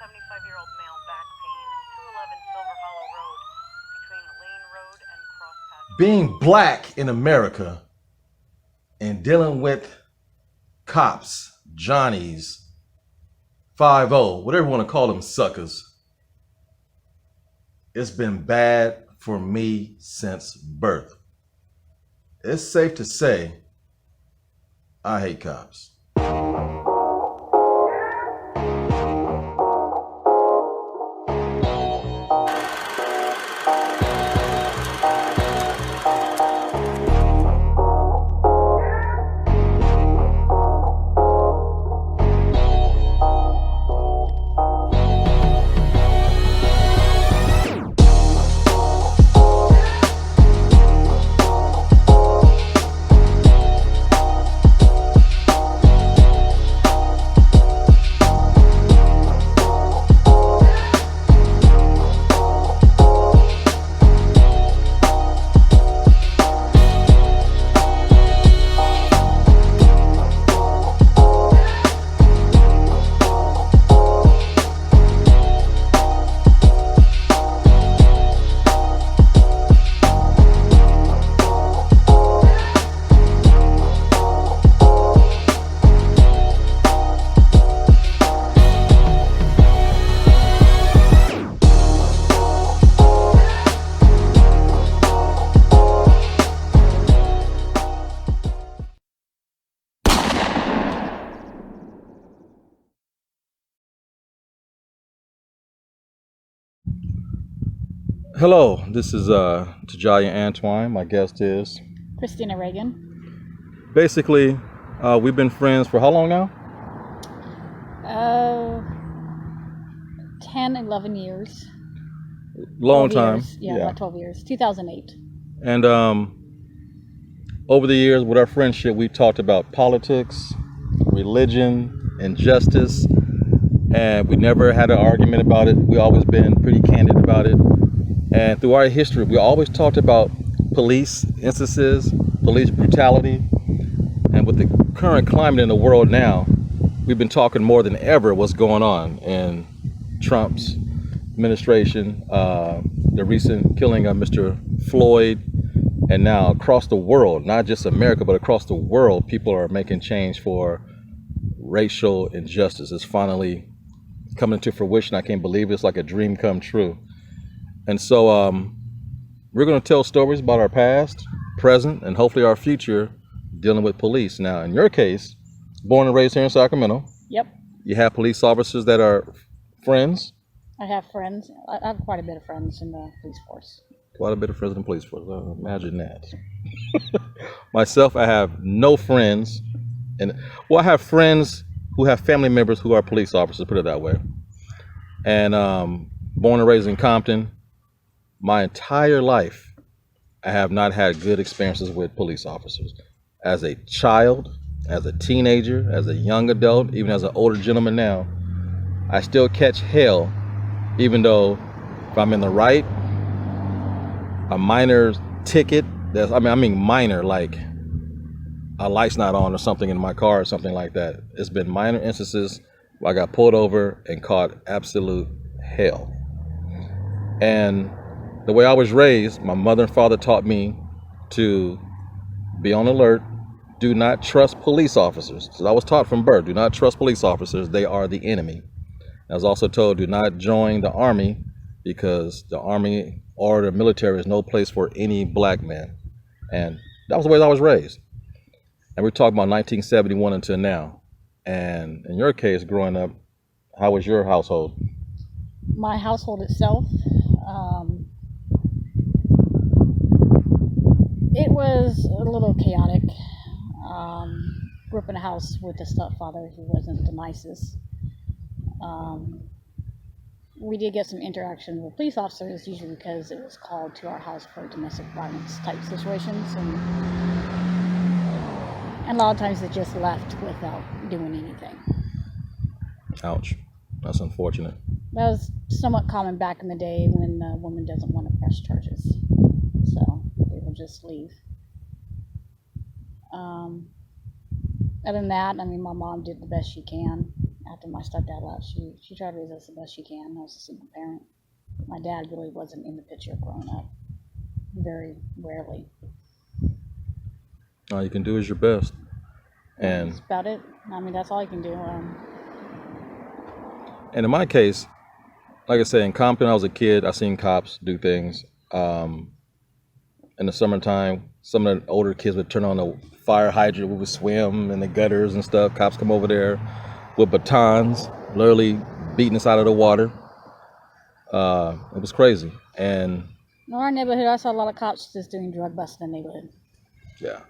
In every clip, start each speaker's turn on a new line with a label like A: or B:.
A: 75-year-old male back pain, 211 Silver Hollow Road, between Lane Road and Cross Path.
B: Being black in America and dealing with cops, Johnnies, 5-0, whatever you want to call them suckers, it's been bad for me since birth. It's safe to say I hate cops. Hello, this is Tajiye Antwine. My guest is
C: Christina Reagin.
B: basically we've been friends for how long now?
C: 10, 11 years.
B: Long
C: 12
B: time.
C: Years. Yeah, about 12 years. 2008.
B: And over the years with our friendship, we talked about politics, religion, and justice, and we never had an argument about it. We always been pretty candid about it. And through our history, we always talked about police instances, police brutality. And with the current climate in the world now, we've been talking more than ever what's going on in Trump's administration, the recent killing of Mr. Floyd, and now across the world, not just America, but across the world, people are making change for racial injustice. It's finally coming to fruition. I can't believe it. It's like a dream come true. And so we're going to tell stories about our past, present, and hopefully our future dealing with police. Now, in your case, born and raised here in Sacramento.
C: Yep.
B: You have police officers that are friends.
C: I have friends. I have quite a bit of friends in the police force.
B: Quite a bit of friends in the police force. Imagine that. Myself, I have no friends. I have friends who have family members who are police officers, put it that way. And born and raised in Compton. My entire life, I have not had good experiences with police officers. As a child, as a teenager, as a young adult, even as an older gentleman now, I still catch hell, even though if I'm in the right, a minor ticket, I mean minor, like a light's not on or something in my car or something like that. It's been minor instances where I got pulled over and caught absolute hell. And the way I was raised, my mother and father taught me to be on alert. Do not trust police officers. So I was taught from birth, do not trust police officers. They are the enemy. I was also told, do not join the army because the army or the military is no place for any black man. And that was the way I was raised. And we're talking about 1971 until now. And in your case, growing up, how was your household?
C: My household itself, it was a little chaotic. Grew up in a house with a stepfather who wasn't the nicest. We did get some interaction with police officers, usually because it was called to our house for domestic violence type situations, and a lot of times it just left without doing anything.
B: Ouch. That's unfortunate.
C: That was somewhat common back in the day when a woman doesn't want to press charges. So they will just leave. Other than that, I mean, my mom did the best she can. after my stepdad left. She tried to raise us the best she can. I was a single parent. My dad really wasn't in the picture growing up. Very rarely.
B: All you can do is your best. And
C: That's about it. I mean, that's all I can do.
B: And in my case, like I said, in Compton, I was a kid. I seen cops do things. In the summertime, some of the older kids would turn on the fire hydrant. We would swim in the gutters and stuff. Cops come over there with batons, literally beating us out of the water. It was crazy. And
C: in our neighborhood, I saw a lot of cops just doing drug busts in the neighborhood.
B: yeah.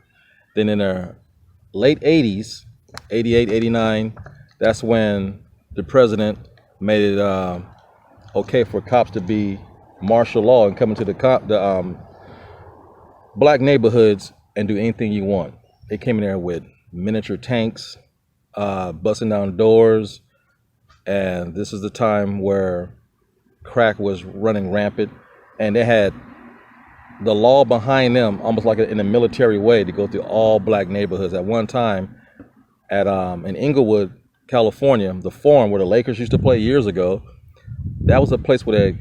B: Then in the late 80s, 88, 89, that's when the president made it okay for cops to be martial law and come into the black neighborhoods and do anything you want. They came in there with miniature tanks, busting down doors, and this is the time where crack was running rampant, and they had the law behind them, almost like in a military way, to go through all black neighborhoods. At one time, at in Inglewood, California, the Forum where the Lakers used to play years ago, that was a place where they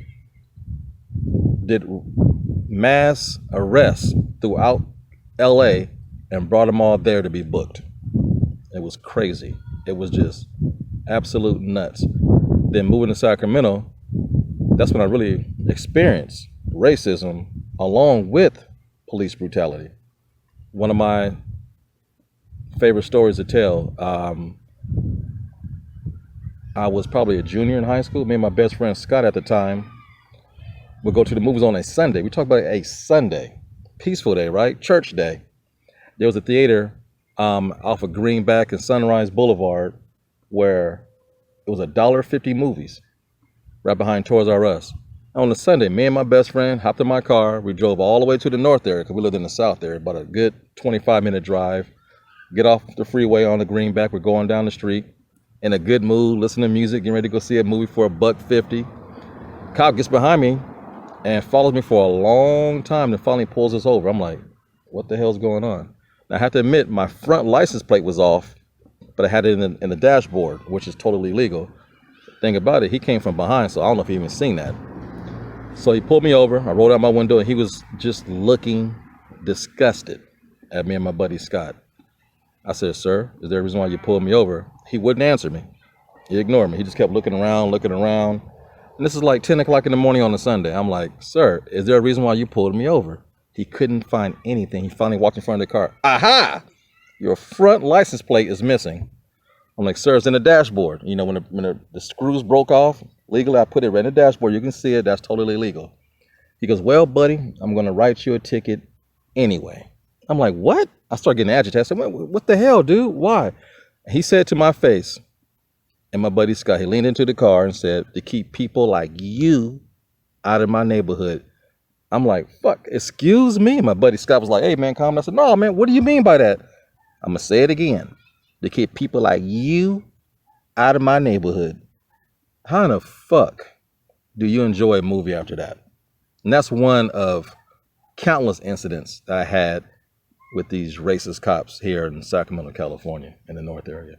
B: did mass arrests throughout LA and brought them all there to be booked. It was crazy. It was just absolute nuts. Then moving to Sacramento, that's when I really experienced racism along with police brutality. One of my favorite stories to tell, I was probably a junior in high school. Me and my best friend Scott at the time would go to the movies on a Sunday. We talk about a Sunday, peaceful day, right? Church day. There was a theater off of Greenback and Sunrise Boulevard where it was $1.50 movies right behind Toys R Us. On a Sunday, me and my best friend hopped in my car. We drove all the way to the north area because we lived in the south area, about a good 25-minute drive. Get off the freeway on the Greenback. We're going down the street in a good mood, listening to music, getting ready to go see a movie for $1.50. Cop gets behind me and follows me for a long time and finally pulls us over. I'm like, what the hell's going on? Now, I have to admit, my front license plate was off, but I had it in the dashboard, which is totally legal. Thing about it, he came from behind, so I don't know if he even seen that. So he pulled me over. I rolled out my window, and he was just looking disgusted at me and my buddy Scott. I said, sir, is there a reason why you pulled me over? He wouldn't answer me. He ignored me. He just kept looking around. And this is like 10 o'clock in the morning on a Sunday. I'm like, sir, is there a reason why you pulled me over? He couldn't find anything. He finally walked in front of the car. Aha! Your front license plate is missing. I'm like, sir, it's in the dashboard. You know, when the screws broke off, legally I put it right in the dashboard. You can see it. That's totally legal. He goes, well, buddy, I'm going to write you a ticket anyway. I'm like, what? I started getting agitated. I said, what the hell, dude? Why? He said to my face, and my buddy Scott, he leaned into the car and said, to keep people like you out of my neighborhood. I'm like, fuck, excuse me? My buddy Scott was like, hey, man, calm down. I said, no, man, what do you mean by that? I'm going to say it again. To keep people like you out of my neighborhood. How in the fuck do you enjoy a movie after that? And that's one of countless incidents that I had with these racist cops here in Sacramento, California, in the north area.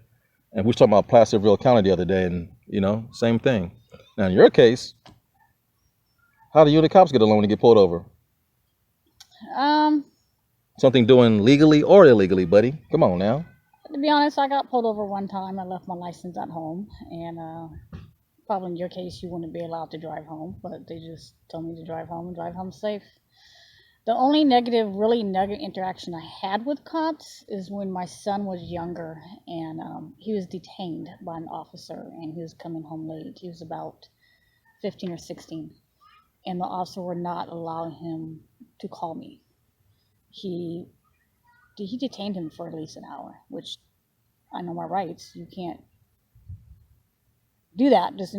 B: And we were talking about Placerville County the other day, and, you know, same thing. Now, in your case, how do you and the cops get along when you get pulled over? Something doing legally or illegally, buddy? Come on now.
C: To be honest, I got pulled over one time. I left my license at home, and probably in your case, you wouldn't be allowed to drive home, but they just told me to drive home and drive home safe. The only really negative interaction I had with cops is when my son was younger, and he was detained by an officer, and he was coming home late. He was about 15 or 16, and the officer would not allow him to call me. He detained him for at least an hour, which I know my rights. You can't do that. Just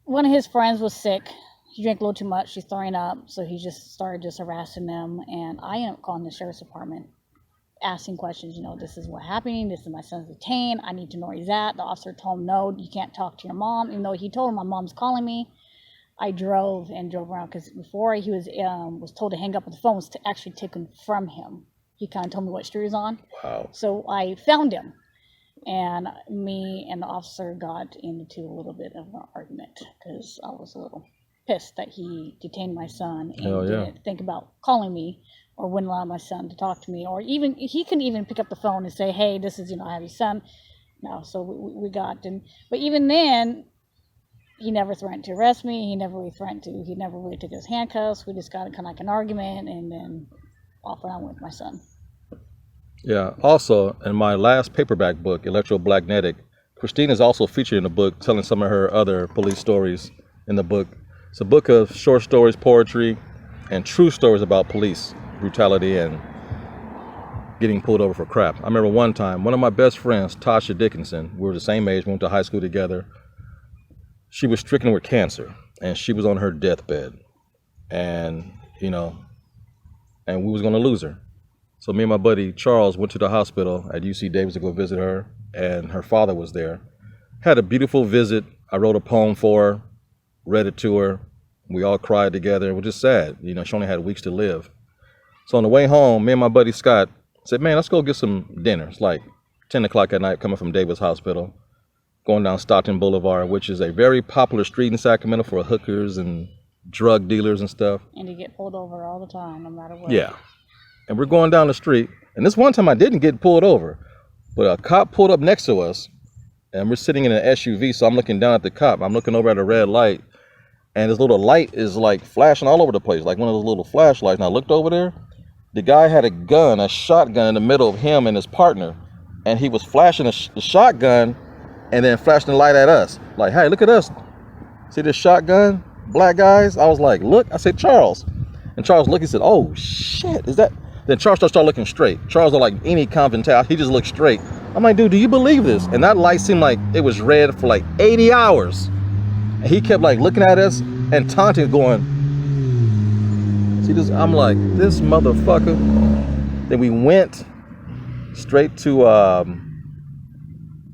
C: one of his friends was sick. He drank a little too much. He's throwing up. So he just started harassing them. And I ended up calling the sheriff's department, asking questions. This is what happened. This is my son's detained. I need to know where he's at. The officer told him, no, you can't talk to your mom. Even though he told him my mom's calling me. I drove around because before he was told to hang up, the phone was actually taken from him. he kind of told me what street he was on.
B: Wow.
C: So I found him, and me and the officer got into a little bit of an argument because I was a little pissed that he detained my son and didn't think about calling me or wouldn't allow my son to talk to me, or even he couldn't even pick up the phone and say, hey, this is, I have your son. No, so we got him. But even then, he never threatened to arrest me. He never really took his handcuffs. We just got kind of like an argument, and then off and on with my son.
B: Yeah. Also, in my last paperback book, Electromagnetic, Christina is also featured in the book, telling some of her other police stories in the book. It's a book of short stories, poetry, and true stories about police brutality and getting pulled over for crap. I remember one time, one of my best friends, Tasha Dickinson, we were the same age, we went to high school together. She was stricken with cancer, and she was on her deathbed, and and we was gonna lose her. So me and my buddy Charles went to the hospital at UC Davis to go visit her, and her father was there. Had a beautiful visit. I wrote a poem for her, read it to her. We all cried together. It was just sad. She only had weeks to live. So on the way home, me and my buddy Scott said, man, let's go get some dinner. It's like 10 o'clock at night, coming from Davis Hospital, going down Stockton Boulevard, which is a very popular street in Sacramento for hookers and drug dealers and stuff.
C: And you get pulled over all the time, no matter what.
B: Yeah. And we're going down the street. And this one time I didn't get pulled over, but a cop pulled up next to us, and we're sitting in an SUV. So I'm looking down at the cop. I'm looking over at a red light, and this little light is like flashing all over the place, like one of those little flashlights. And I looked over there. The guy had a shotgun in the middle of him and his partner, and he was flashing the shotgun and then flashing the light at us. Like, hey, look at us. See this shotgun? Black guys? I was like, look. I said, Charles. And Charles looked, he said, oh, shit, is that? Then Charles started looking straight. Charles, like any confidant, he just looked straight. I'm like, dude, do you believe this? And that light seemed like it was red for like 80 hours. And he kept like looking at us and taunting, going, see this? I'm like, this motherfucker. Then we went straight to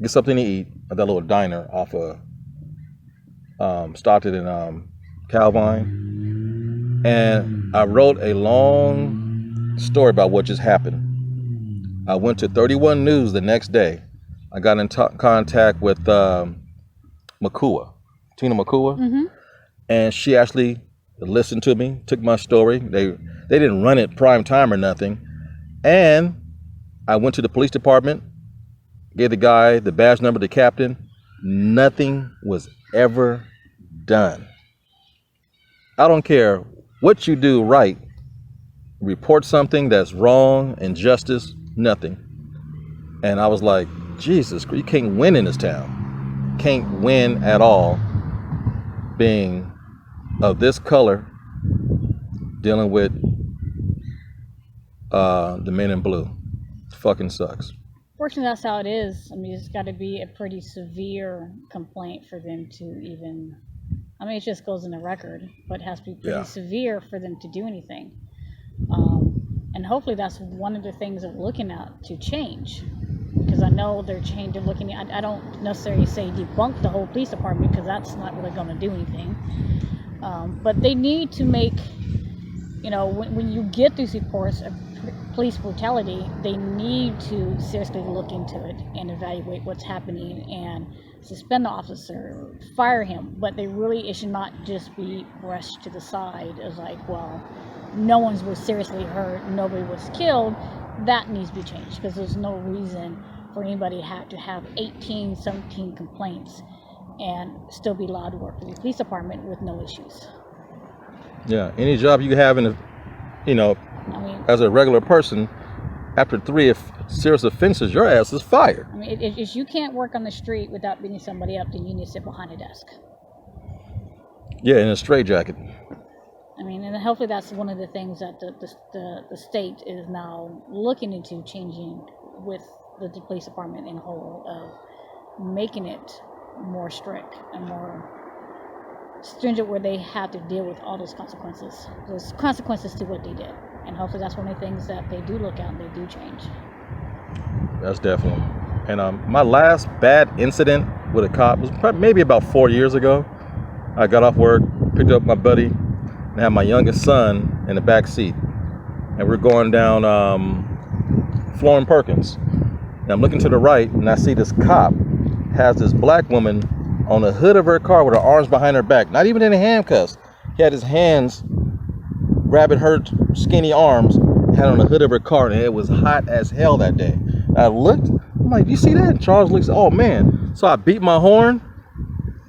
B: get something to eat at that little diner off of Stockton and Calvine. And I wrote a long story about what just happened. I went to 31 News the next day. I got in contact with Tina McCool.
C: Mm-hmm.
B: And she actually listened to me, took my story. They didn't run it prime time or nothing. And I went to the police department, gave the guy the badge number, the captain. Nothing was ever done. I don't care what you do right. Report something that's wrong, injustice, nothing. And I was like, Jesus, you can't win in this town. Can't win at all being of this color, dealing with the men in blue. It fucking sucks.
C: Fortunately, that's how it is. I mean, it's got to be a pretty severe complaint for them to even, it just goes in the record, but it has to be pretty severe for them to do anything. And hopefully that's one of the things they're looking at to change, because I know they're looking at, I don't necessarily say debunk the whole police department, because that's not really going to do anything. But they need to make, when you get these reports of police brutality, they need to seriously look into it and evaluate what's happening and suspend the officer, fire him. But it should not just be brushed to the side as like, well, no one was seriously hurt, nobody was killed. That needs to be changed, because there's no reason for anybody to have 18, 17 complaints and still be allowed to work for the police department with no issues.
B: Yeah, any job you have as a regular person, after 3 serious offenses, your ass is fired.
C: If you can't work on the street without beating somebody up, then you need to sit behind a desk.
B: Yeah, in a straitjacket.
C: And hopefully that's one of the things that the state is now looking into changing with the police department in whole, of making it more strict and more stringent, where they have to deal with all those consequences. There's consequences to what they did. And hopefully that's one of the things that they do look at and they do change. That's
B: definitely. And my last bad incident with a cop was maybe about 4 years ago. I got off work, picked up my buddy, and had my youngest son in the back seat. And we're going down Florin Perkins. And I'm looking to the right, and I see this cop has this black woman on the hood of her car with her arms behind her back, not even in handcuffs. He had his hands grabbing her skinny arms, had on the hood of her car, and it was hot as hell that day. And I looked, I'm like, you see that? And Charles looks, oh man. So I beat my horn,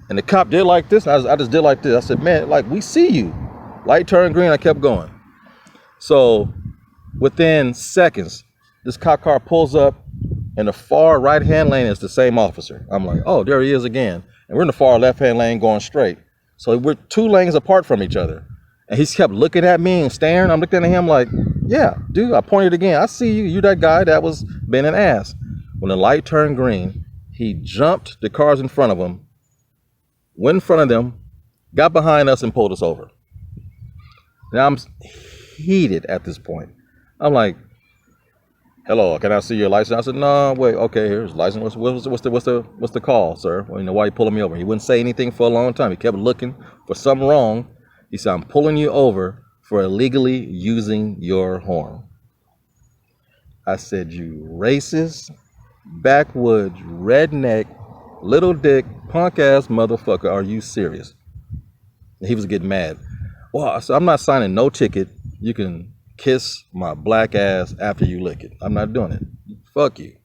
B: and the cop did like this. I just did like this. I said, man, like, we see you. Light turned green, I kept going. So within seconds, this cop car pulls up, in the far right-hand lane is the same officer. I'm like, oh, there he is again. And we're in the far left-hand lane going straight. So we're 2 lanes apart from each other. And he kept looking at me and staring. I'm looking at him like, yeah, dude, I pointed again. I see you. You that guy that was being an ass. When the light turned green, he jumped the cars in front of him, went in front of them, got behind us and pulled us over. Now I'm heated at this point. I'm like, hello, can I see your license? I said, no, wait, okay, here's license. What's the call, sir? Well, you know, why you pulling me over? He wouldn't say anything for a long time. He kept looking for something wrong. He said, I'm pulling you over for illegally using your horn. I said, you racist, backwoods, redneck, little dick, punk ass motherfucker, are you serious? And he was getting mad. Well, I said, I'm not signing no ticket. You can kiss my black ass after you lick it. I'm not doing it. Fuck you.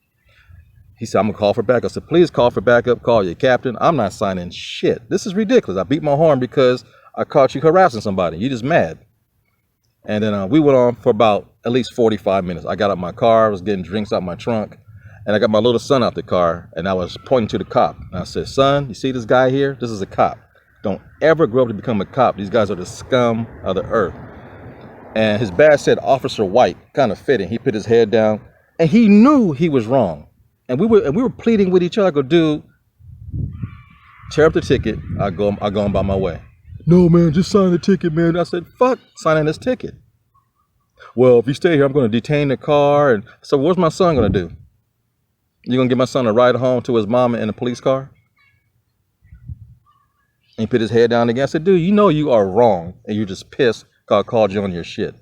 B: He said, I'm gonna call for backup. I said, please call for backup. Call your captain. I'm not signing shit. This is ridiculous. I beat my horn because I caught you harassing somebody. You just mad. And then we went on for about at least 45 minutes. I got out my car. I was getting drinks out my trunk. And I got my little son out the car. And I was pointing to the cop. And I said, son, you see this guy here? This is a cop. Don't ever grow up to become a cop. These guys are the scum of the earth. And his badge said Officer White, kind of fitting. He put his head down, and he knew he was wrong. And we were pleading with each other. I go, dude, tear up the ticket. I go on by my way. No, man, just sign the ticket, man. I said, fuck signing this ticket. Well, if you stay here, I'm going to detain the car. And so what's my son going to do? You going to give my son a ride home to his mama in a police car? And he put his head down again. I said, dude, you know you are wrong, and you're just pissed. I called you on your shit.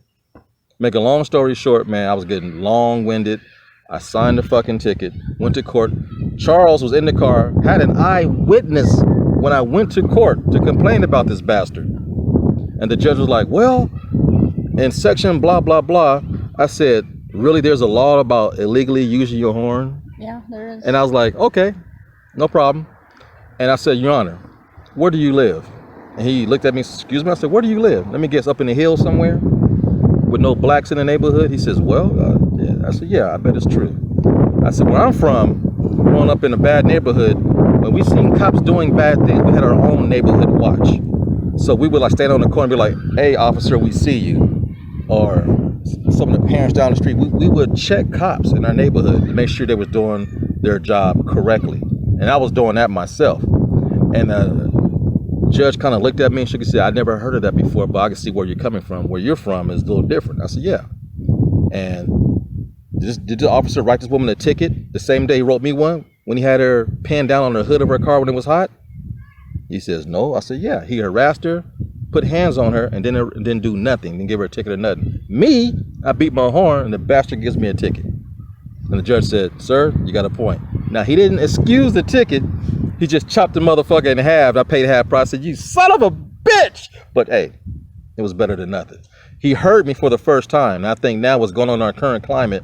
B: Make a long story short, man, I was getting long-winded. I signed the fucking ticket, went to court. Charles was in the car, had an eyewitness when I went to court to complain about this bastard. And the judge was like, well, in section blah, blah, blah. I said, really, there's a law about illegally using your horn?
C: Yeah, there is.
B: And I was like, okay, no problem. And I said, Your Honor, where do you live? And he looked at me, excuse me. I said, where do you live? Let me guess, up in the hills somewhere with no blacks in the neighborhood? He says, well, yeah. I said, yeah, I bet it's true. I said, where I'm from, growing up in a bad neighborhood, when we seen cops doing bad things, we had our own neighborhood watch. So we would like stand on the corner and be like, hey, officer, we see you. Or some of the parents down the street, we would check cops in our neighborhood to make sure they was doing their job correctly. And I was doing that myself. And judge kind of looked at me and shook his head. I never heard of that before, but I can see where you're coming from. Where you're from is a little different. I said, yeah. And did the officer write this woman a ticket the same day he wrote me one when he had her pinned down on the hood of her car when it was hot? He says, no. I said, yeah. He harassed her, put hands on her, and didn't do nothing. Didn't give her a ticket or nothing. Me, I beat my horn, and the bastard gives me a ticket. And the judge said, sir, you got a point. Now, he didn't excuse the ticket. He just chopped the motherfucker in half. I paid half price. I said, you son of a bitch. But hey, it was better than nothing. He heard me for the first time. And I think now what's going on in our current climate,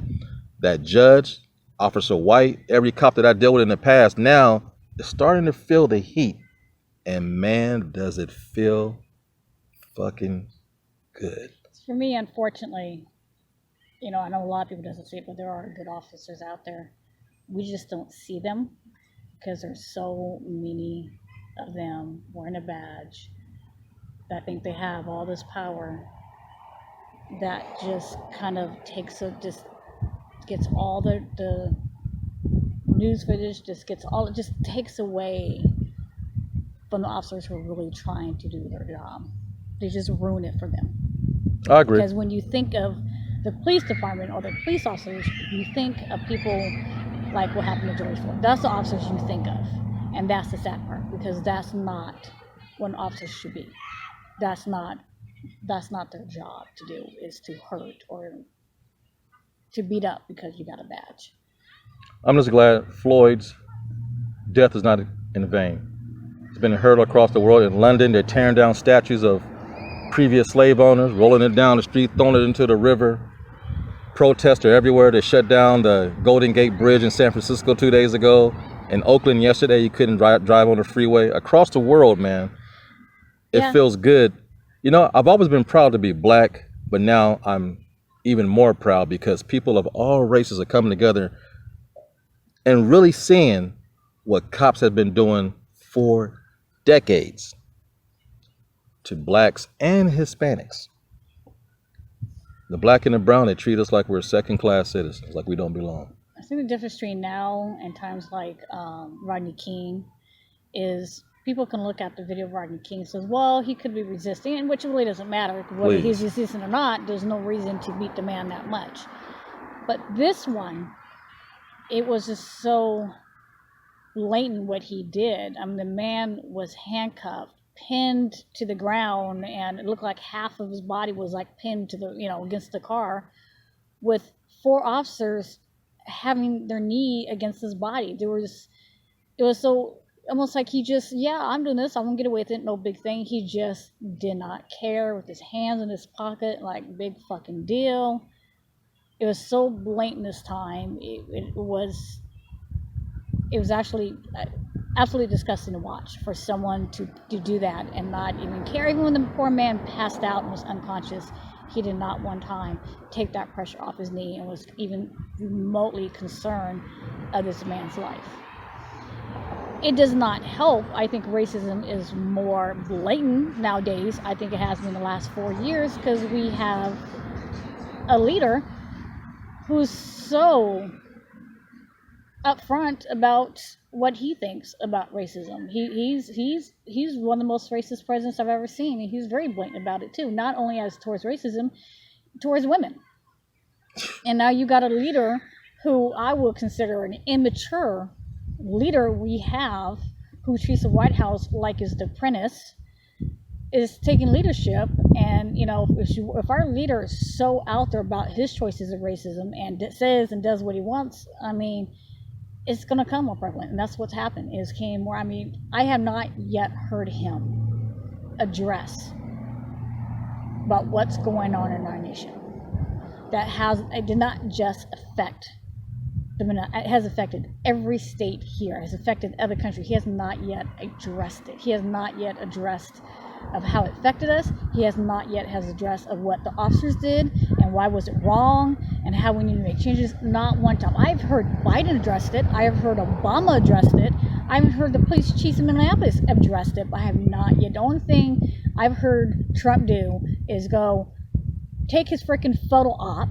B: that judge, Officer White, every cop that I dealt with in the past now is starting to feel the heat. And man, does it feel fucking good.
C: For me, unfortunately, you know, I know a lot of people doesn't see it, but there are good officers out there. We just don't see them because there's so many of them wearing a badge that think they have all this power that just kind of takes just gets all the news footage, just takes away from the officers who are really trying to do their job. They just ruin it for them.
B: I agree.
C: Because when you think of the police department or the police officers, you think of people like what happened to George Floyd. That's the officers you think of. And that's the sad part, because that's not what an officer should be. That's not their job to do, is to hurt or to beat up because you got a badge.
B: I'm just glad Floyd's death is not in vain. It's been heard across the world. In London, they're tearing down statues of previous slave owners, rolling it down the street, throwing it into the river. Protests are everywhere. They shut down the Golden Gate Bridge in San Francisco 2 days ago. In Oakland yesterday, you couldn't drive on the freeway. Across the world, man, it feels good. You know, I've always been proud to be black, but now I'm even more proud because people of all races are coming together and really seeing what cops have been doing for decades to blacks and Hispanics. The black and the brown, they treat us like we're second-class citizens, like we don't belong.
C: I think the difference between now and times like Rodney King is people can look at the video of Rodney King and says, well, he could be resisting, which really doesn't matter. Whether he's resisting or not, there's no reason to beat the man that much. But this one, it was just so blatant what he did. I mean, the man was handcuffed, pinned to the ground, and it looked like half of his body was like pinned to the, against the car, with 4 officers having their knee against his body. It was so almost like he just, I'm doing this, I'm gonna get away with it, no big thing. He just did not care, with his hands in his pocket, like big fucking deal. It was so blatant this time. It was actually absolutely disgusting to watch for someone to do that and not even care. Even when the poor man passed out and was unconscious, he did not one time take that pressure off his knee and was even remotely concerned of this man's life. It does not help. I think racism is more blatant nowadays. I think it has been the last 4 years because we have a leader who's so upfront about what he thinks about racism. He's one of the most racist presidents I've ever seen, and he's very blatant about it too. Not only as towards racism, towards women. And now you got a leader who I will consider an immature leader we have, who treats the White House like his apprentice, is taking leadership. And if our leader is so out there about his choices of racism and says and does what he wants, I mean, it's going to come more prevalent. And that's what's happened. Is came more. I mean, I have not yet heard him address about what's going on in our nation. It did not just affect it has affected every state here. It has affected other countries. He has not yet addressed it. He has not yet addressed of how it affected us. He has not yet addressed of what the officers did and why was it wrong and how we need to make changes. Not one time. I've heard Biden addressed it. I have heard Obama addressed it. I haven't heard the police chiefs in Minneapolis addressed it, but I have not yet. The only thing I've heard Trump do is go take his freaking photo op,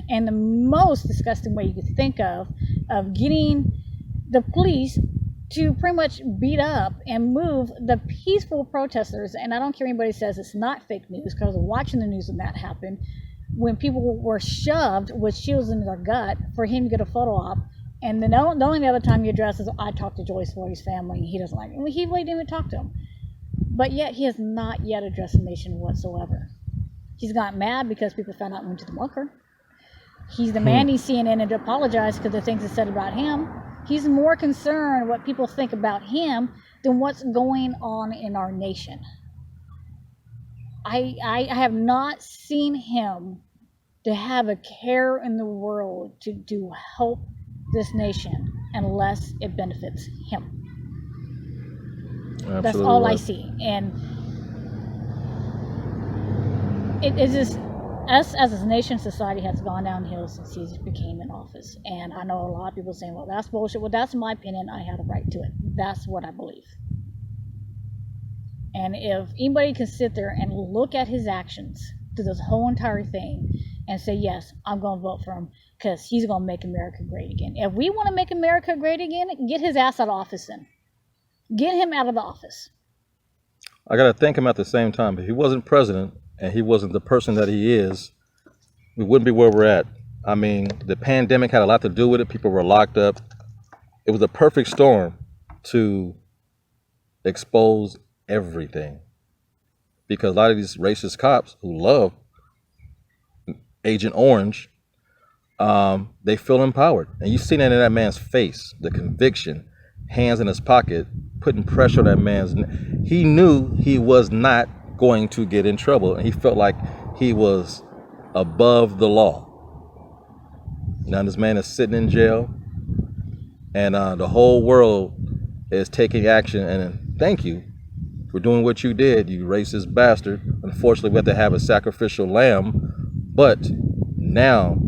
C: and the most disgusting way you could think of getting the police to pretty much beat up and move the peaceful protesters. And I don't care if anybody says it's not fake news, because I was watching the news when that happened, when people were shoved with shields in their gut for him to get a photo op. And then the only other time he addresses, I talked to Joyce Floyd's family, and he doesn't like it. He really didn't even talk to him. But yet he has not yet addressed the nation whatsoever. He's got mad because people found out and went to the bunker. He's demanding CNN to apologize because the things they said about him. He's more concerned what people think about him than what's going on in our nation. I have not seen him to have a care in the world to help this nation unless it benefits him. Absolutely. That's all right. I see. And it's just, us as a nation, society has gone downhill since he became in office. And I know a lot of people saying, well, that's bullshit. Well, that's my opinion. I have a right to it. That's what I believe. And if anybody can sit there and look at his actions through this whole entire thing and say, yes, I'm going to vote for him because he's going to make America great again. If we want to make America great again, get his ass out of office then. Get him out of the office.
B: I got to thank him at the same time. If he wasn't president and he wasn't the person that he is, we wouldn't be where we're at. I mean, the pandemic had a lot to do with it. People were locked up. It was a perfect storm to expose everything, because a lot of these racist cops who love Agent Orange they feel empowered. And you've seen it in that man's face, the conviction, hands in his pocket, putting pressure on that man's. He knew he was not going to get in trouble, and he felt like he was above the law. Now this man is sitting in jail, and the whole world is taking action. And thank you for doing what you did, you racist bastard. Unfortunately, we have to have a sacrificial lamb, but now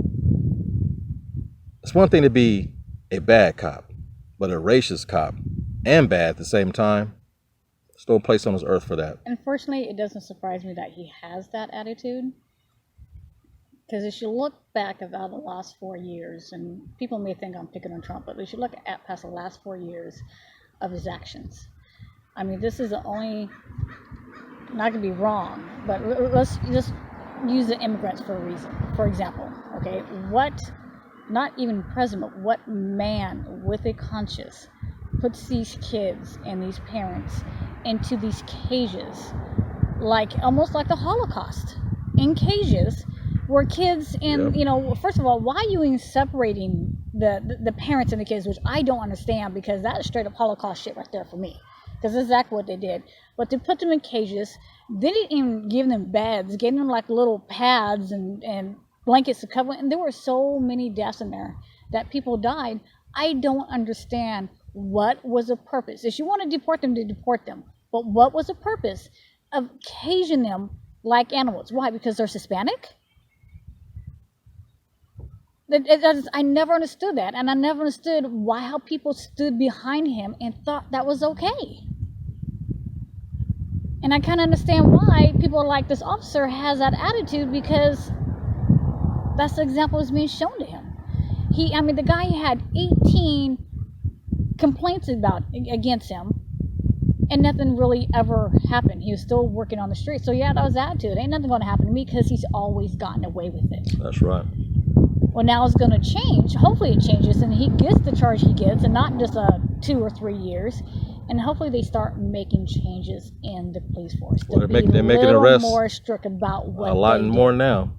B: it's one thing to be a bad cop, but a racist cop and bad at the same time. There's no place on this earth for that.
C: Unfortunately, it doesn't surprise me that he has that attitude. Because if you look back about the last 4 years, and people may think I'm picking on Trump, but if you look at past the last 4 years of his actions, I mean, this is the only, not going to be wrong, but let's just use the immigrants for a reason. For example, okay, what, not even president, but what man with a conscience puts these kids and these parents into these cages, like almost like the Holocaust, in cages where kids and, you know, first of all, why are you even separating the parents and the kids, which I don't understand, because that is straight up Holocaust shit right there for me, because that's exactly what they did. But to put them in cages, they didn't even give them beds, gave them like little pads and blankets to cover, and there were so many deaths in there that people died. I don't understand what was the purpose. If you want to deport them, to deport them, but what was the purpose of caging them like animals? Why? Because they're Hispanic? I never understood that, and I never understood how people stood behind him and thought that was okay. And I kind of understand why people like this officer has that attitude, because that's the example that's being shown to him. I mean, the guy had 18 complaints against him, and nothing really ever happened. He was still working on the street. So yeah, that was attitude. Ain't nothing going to happen to me, because he's always gotten away with it.
B: That's right.
C: Well, now it's going to change. Hopefully it changes and he gets the charge he gets, and not just 2 or 3 years. And hopefully they start making changes in the police force.
B: Well, they're making arrests
C: more strict about what
B: a lot
C: they
B: more
C: do.
B: now.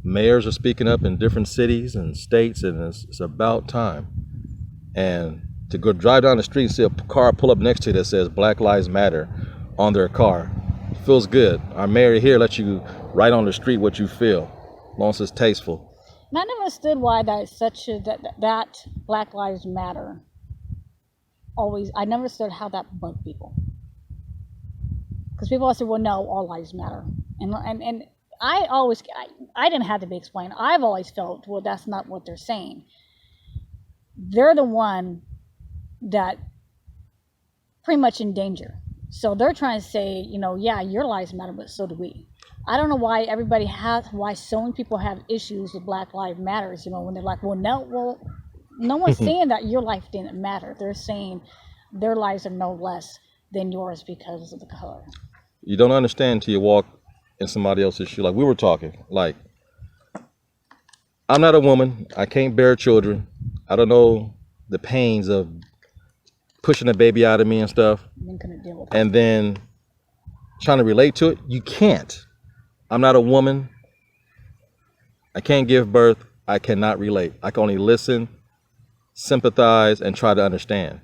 B: Mayors are speaking up in different cities and states, and it's about time. And to go drive down the street and see a car pull up next to you that says Black Lives Matter on their car, feels good. Our mayor here lets you write on the street what you feel, as long as it's tasteful.
C: And I never understood why that Black Lives Matter I never understood how that bugged people. Because people always say, well, no, all lives matter. And I didn't have to be explained. I've always felt, well, that's not what they're saying. They're the one that pretty much in danger. So they're trying to say, you know, yeah, your lives matter, but so do we. I don't know why why so many people have issues with Black Lives Matters, you know, when they're like, well, no one's saying that your life didn't matter. They're saying their lives are no less than yours because of the color.
B: You don't understand until you walk in somebody else's shoe. Like we were talking, like, I'm not a woman. I can't bear children. I don't know the pains of pushing a baby out of me and stuff. And then trying to relate to it. You can't. I'm not a woman. I can't give birth. I cannot relate. I can only listen, sympathize, and try to understand.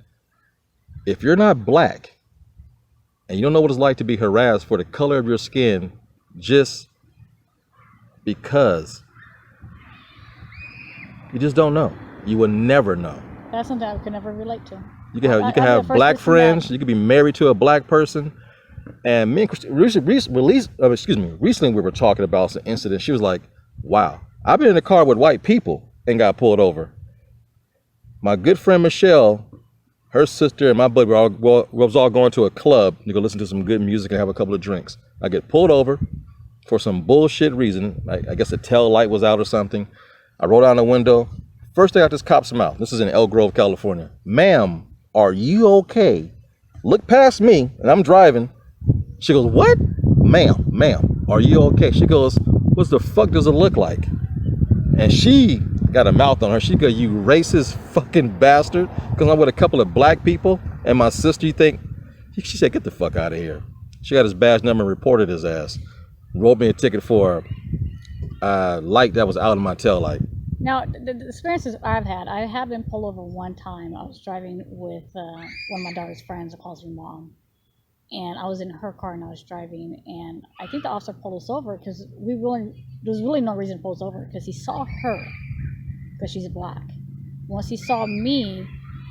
B: If you're not black and you don't know what it's like to be harassed for the color of your skin just because, you just don't know. You will never know.
C: That's something I could never relate to.
B: You can have black friends. You could be married to a black person. And me and Christina, recently we were talking about some incident. She was like, wow, I've been in the car with white people and got pulled over. My good friend Michelle, her sister and my buddy was all going to a club to go listen to some good music and have a couple of drinks. I get pulled over for some bullshit reason. I guess a tail light was out or something. I roll down the window. First thing out this cop's mouth. This is in Elk Grove, California. Ma'am, are you okay? Look past me, and I'm driving. She goes, what? Ma'am, are you okay? She goes, what the fuck does it look like? And she got a mouth on her. She goes, you racist fucking bastard. Because I'm with a couple of black people and my sister, you think? She said, get the fuck out of here. She got his badge number and reported his ass. Wrote me a ticket for light that was out in my tail light.
C: Now, the experiences I've had, I have been pulled over one time. I was driving with one of my daughter's friends, that calls me mom, and I was in her car and I was driving, and I think the officer pulled us over because there's really no reason to pull us over because he saw her because she's black. Once he saw me,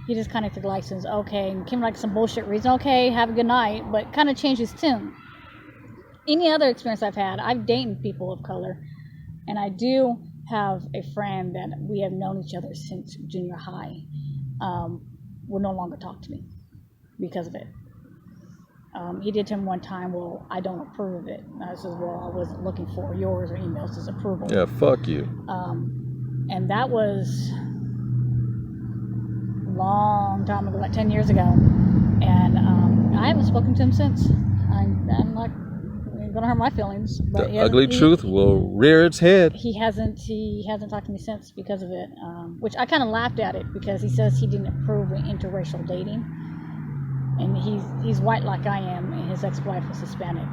C: he just kind of took the license, okay, and came like some bullshit reason, okay, have a good night, but kind of changed his tune. Any other experience I've had, I've dated people of color, and I do have a friend that we have known each other since junior high, will no longer talk to me because of it. He did to him one time, well, I don't approve of it. I said, well, I wasn't looking for yours or anybody else's approval.
B: Yeah, fuck you.
C: And that was a long time ago, like 10 years ago. And I haven't spoken to him since. I'm like, gonna hurt my feelings. But
B: the ugly truth will rear its head.
C: He hasn't talked to me since because of it, which I kind of laughed at it because he says he didn't approve of interracial dating, and he's white like I am, and his ex-wife was Hispanic.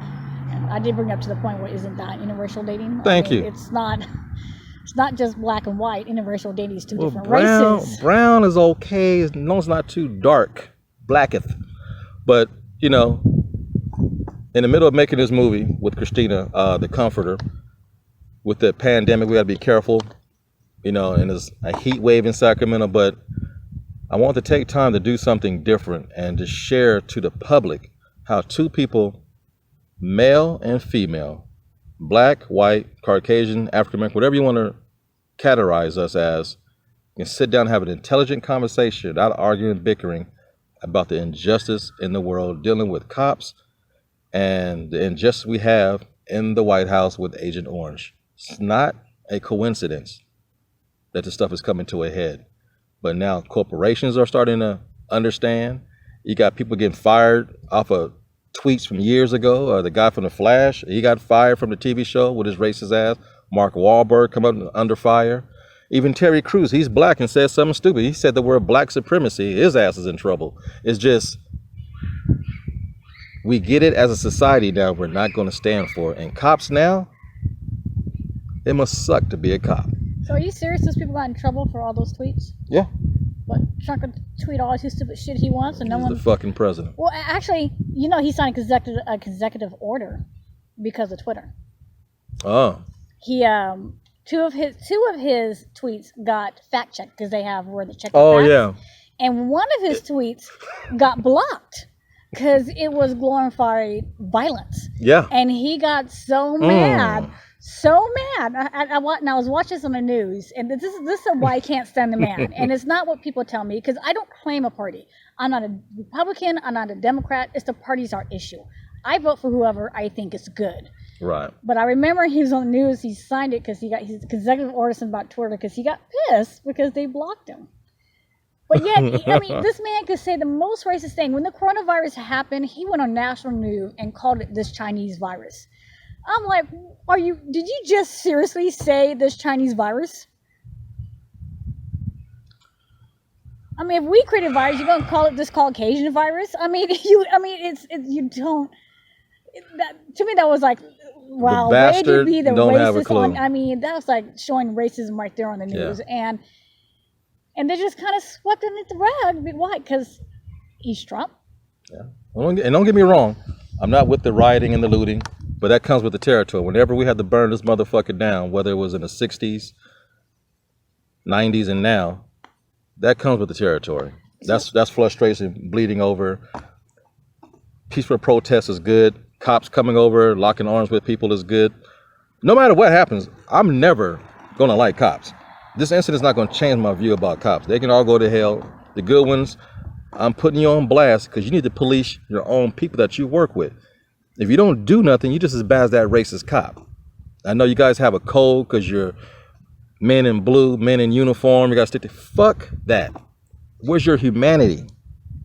C: And I did bring up to the point where isn't that interracial dating?
B: Thank you.
C: It's not just black and white. Interracial dating is two different races.
B: Brown is okay as long as it's not too dark, blacketh. But you know, in the middle of making this movie with Christina, the Comforter, with the pandemic, we got to be careful, you know, and there's a heat wave in Sacramento, but I want to take time to do something different and to share to the public how two people, male and female, black, white, Caucasian, African American, whatever you want to categorize us as, can sit down and have an intelligent conversation without arguing and bickering about the injustice in the world, dealing with cops, and the injustice we have in the White House with Agent Orange. It's not a coincidence that this stuff is coming to a head. But now corporations are starting to understand. You got people getting fired off of tweets from years ago. The guy from The Flash, he got fired from the TV show with his racist ass. Mark Wahlberg come up under fire. Even Terry Crews, he's black and says something stupid. He said the word black supremacy. His ass is in trouble. It's just, we get it as a society now. We're not going to stand for it. And cops now, it must suck to be a cop.
C: So are you serious those people got in trouble for all those tweets?
B: Yeah.
C: But Trump could tweet all his stupid shit he wants and no one...
B: He's the fucking president.
C: Well, actually, you know, he signed a consecutive order because of Twitter.
B: Oh.
C: He, two of his tweets got fact checked because they have where they check.
B: Oh, yeah.
C: And one of his tweets got blocked because it was glorifying violence.
B: Yeah.
C: And he got so mad. So mad. I was watching this on the news, and this is why I can't stand the man. And it's not what people tell me, because I don't claim a party. I'm not a Republican. I'm not a Democrat. It's the party's our issue. I vote for whoever I think is good.
B: Right.
C: But I remember he was on the news. He signed it because he got his consecutive orders about Twitter because he got pissed because they blocked him. But yet, I mean, this man could say the most racist thing. When the coronavirus happened, he went on national news and called it this Chinese virus. I'm like, did you just seriously say this Chinese virus? I mean, if we created a virus, you're going to call it this Caucasian virus? I mean, you don't, to me that was like, wow, way to be the racist on, I mean, that was like showing racism right there on the news. Yeah. And they just kind of swept it under the rug. Why? Because he's Trump.
B: Yeah. And don't get me wrong, I'm not with the rioting and the looting. But that comes with the territory. Whenever we had to burn this motherfucker down, whether it was in the 60s, 90s, and now, that comes with the territory. That's frustration bleeding over. Peaceful protest is good. Cops coming over, locking arms with people is good. No matter what happens, I'm never going to like cops. This incident is not going to change my view about cops. They can all go to hell. The good ones, I'm putting you on blast because you need to police your own people that you work with. If you don't do nothing, you're just as bad as that racist cop. I know you guys have a code because you're men in blue, men in uniform. You got to stick to... Fuck that. Where's your humanity?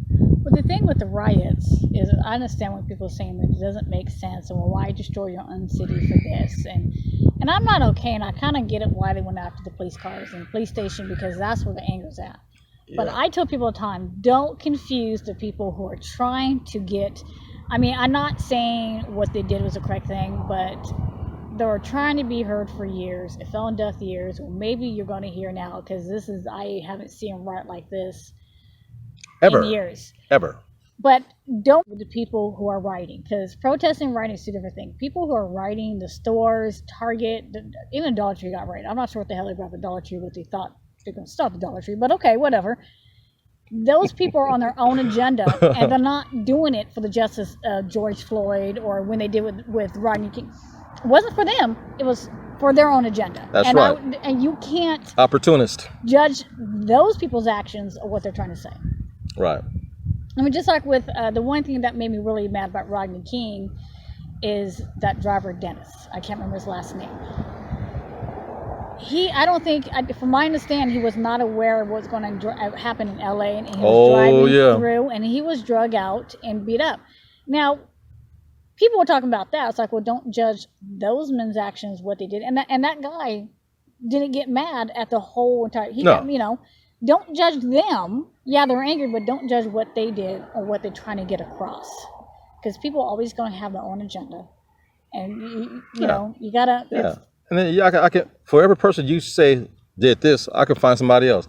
C: Well, the thing with the riots is I understand when people are saying that it doesn't make sense. And well, why destroy your own city for this? And I'm not okay. And I kind of get it why they went after the police cars and the police station because that's where the anger's at. Yeah. But I tell people all the time, don't confuse the people who are trying to get... I mean, I'm not saying what they did was the correct thing, but they were trying to be heard for years. It fell on deaf ears. Well, maybe you're going to hear now, because I haven't seen him write like this
B: Ever.
C: in years.
B: Ever.
C: But don't with the people who are writing, because protesting and writing is two different things. People who are writing, the stores, Target, even Dollar Tree got right. I'm not sure what the hell they brought the Dollar Tree, what they thought they're going to stop the Dollar Tree, but okay, whatever. Those people are on their own agenda, and they're not doing it for the justice of George Floyd, or when they did with Rodney King. It wasn't for them. It was for their own agenda.
B: That's right.
C: And you can't
B: Opportunist.
C: judge those people's actions or what they're trying to say.
B: Right.
C: I mean, just like with the one thing that made me really mad about Rodney King is that driver, Dennis. I can't remember his last name. I don't think, from my understanding, he was not aware of what's going to happen in LA, and he was driving through, and he was drug out and beat up. Now, people were talking about that. It's like, well, don't judge those men's actions, what they did, and that guy didn't get mad at the whole entire. Don't judge them. Yeah, they're angry, but don't judge what they did or what they're trying to get across, because people are always going to have their own agenda, and you know, you gotta.
B: Yeah. And then I can, for every person you say did this, I can find somebody else.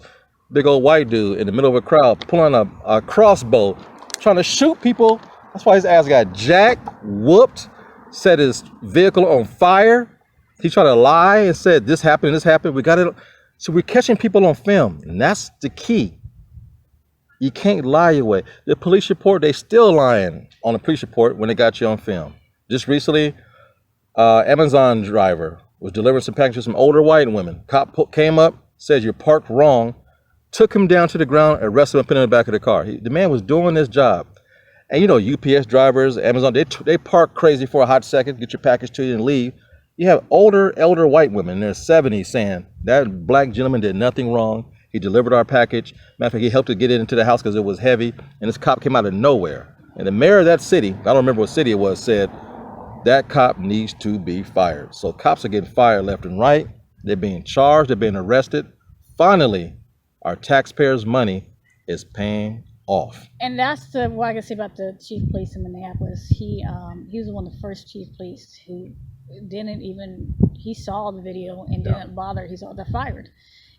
B: Big old white dude in the middle of a crowd pulling a crossbow, trying to shoot people. That's why his ass got jacked, whooped, set his vehicle on fire. He tried to lie and said this happened, we got it. So we're catching people on film, and that's the key. You can't lie your way. The police report, they still lying on the police report when they got you on film. Just recently, Amazon driver was delivering some packages to some older white women. Cop came up, said you're parked wrong, took him down to the ground, arrested him, put him in the back of the car. The man was doing his job. And you know, UPS drivers, Amazon, they park crazy for a hot second, get your package to you and leave. You have elder white women in their 70s saying, that black gentleman did nothing wrong. He delivered our package. Matter of fact, he helped to get it into the house because it was heavy. And this cop came out of nowhere. And the mayor of that city, I don't remember what city it was, said, that cop needs to be fired. So cops are getting fired left and right. They're being charged. They're being arrested. Finally, our taxpayers' money is paying off.
C: And that's what I can say about the chief of police in Minneapolis. He was one of the first chief of police who he saw the video and didn't bother. He saw they're fired.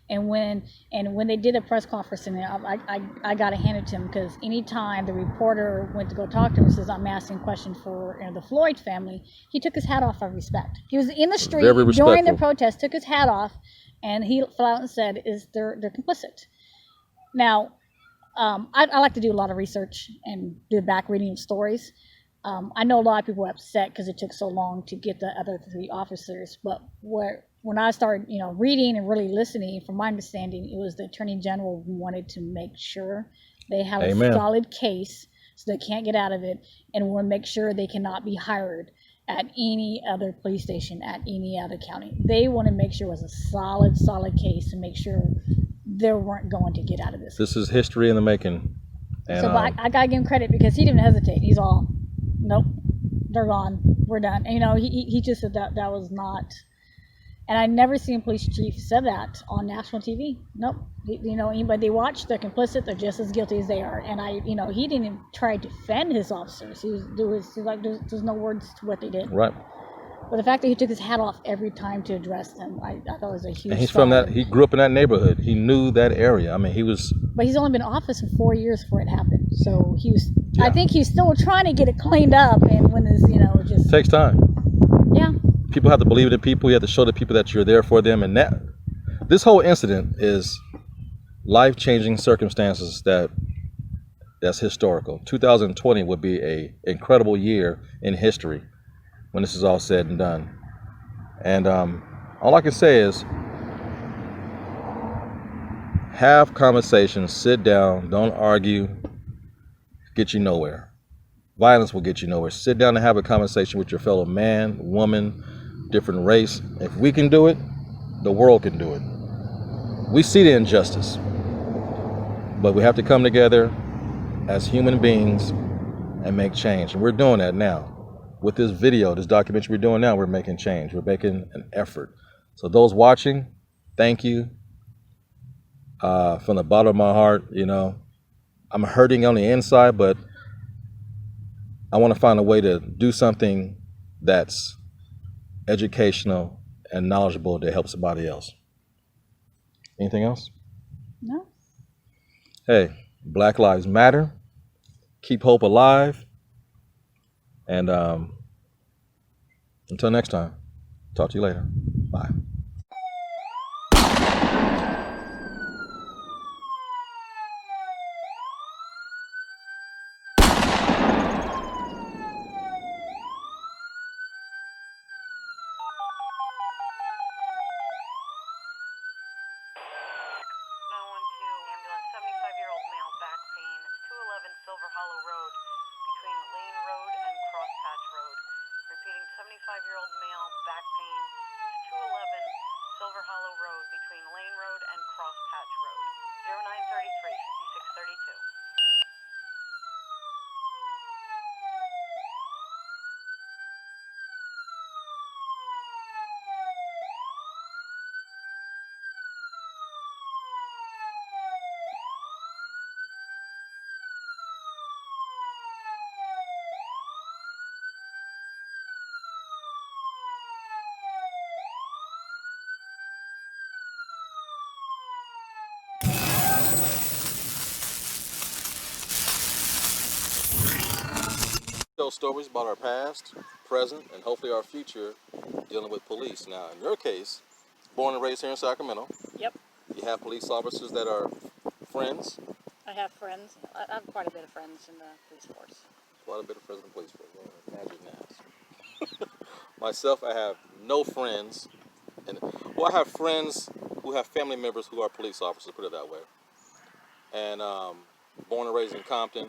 C: And when they did a press conference, and I got to hand it to him, because anytime the reporter went to go talk to him, says, I'm asking a question for the Floyd family, he took his hat off out of respect. He was in the street during the protest, took his hat off, and he flat out and said, they're complicit. Now, I like to do a lot of research and do back reading of stories. I know a lot of people were upset because it took so long to get the other three officers, but when I started, reading and really listening, from my understanding, it was the Attorney General who wanted to make sure they have a solid case so they can't get out of it, and want to make sure they cannot be hired at any other police station, at any other county. They want to make sure it was a solid case to make sure they weren't going to get out of this.
B: This is history in the making. And,
C: so I got to give him credit, because he didn't hesitate. He's all, nope, they're gone, we're done. And, he just said that was not. And I never seen a police chief say that on national TV. Nope. Anybody they watch, they're complicit. They're just as guilty as they are. And he didn't even try to defend his officers. He was like, there's no words to what they did.
B: Right.
C: But the fact that he took his hat off every time to address them, I thought was a huge.
B: And he's from that. He grew up in that neighborhood. He knew that area. I mean, he was.
C: But he's only been in office for 4 years before it happened. So he was. Yeah. I think he's still trying to get it cleaned up. And when this, it just
B: takes time.
C: Yeah.
B: People have to believe in the people. You have to show the people that you're there for them. And this whole incident is life-changing circumstances that's historical. 2020 would be a incredible year in history when this is all said and done. And all I can say is have conversations, sit down, don't argue, get you nowhere. Violence will get you nowhere. Sit down and have a conversation with your fellow man, woman, different race. If we can do it, the world can do it. We see the injustice, but we have to come together as human beings and make change. And we're doing that now. With this video, this documentary we're doing now, we're making change. We're making an effort. So those watching, thank you. From the bottom of my heart, I'm hurting on the inside, but I want to find a way to do something that's educational, and knowledgeable to help somebody else. Anything else?
C: No.
B: Hey, Black Lives Matter. Keep hope alive. And until next time, talk to you later. Bye.
A: Ambulance, 75-year-old male, back pain. It's 211 Silver Hollow Road, between Lane Road and Crosspatch Road. Repeating, 75-year-old male, back pain. It's 211 Silver Hollow Road, between Lane Road and Crosspatch Road. 0933, 5632.
B: Tell stories about our past, present, and hopefully our future dealing with police. Now, in your case, born and raised here in Sacramento,
C: Yep.
B: you have police officers that are friends.
C: I have friends. I have quite a bit of friends in the police force.
B: Quite a bit of friends in the police force. Well, imagine that. Myself, I have no friends. And well, I have friends who have family members who are police officers, put it that way. And born and raised in Compton,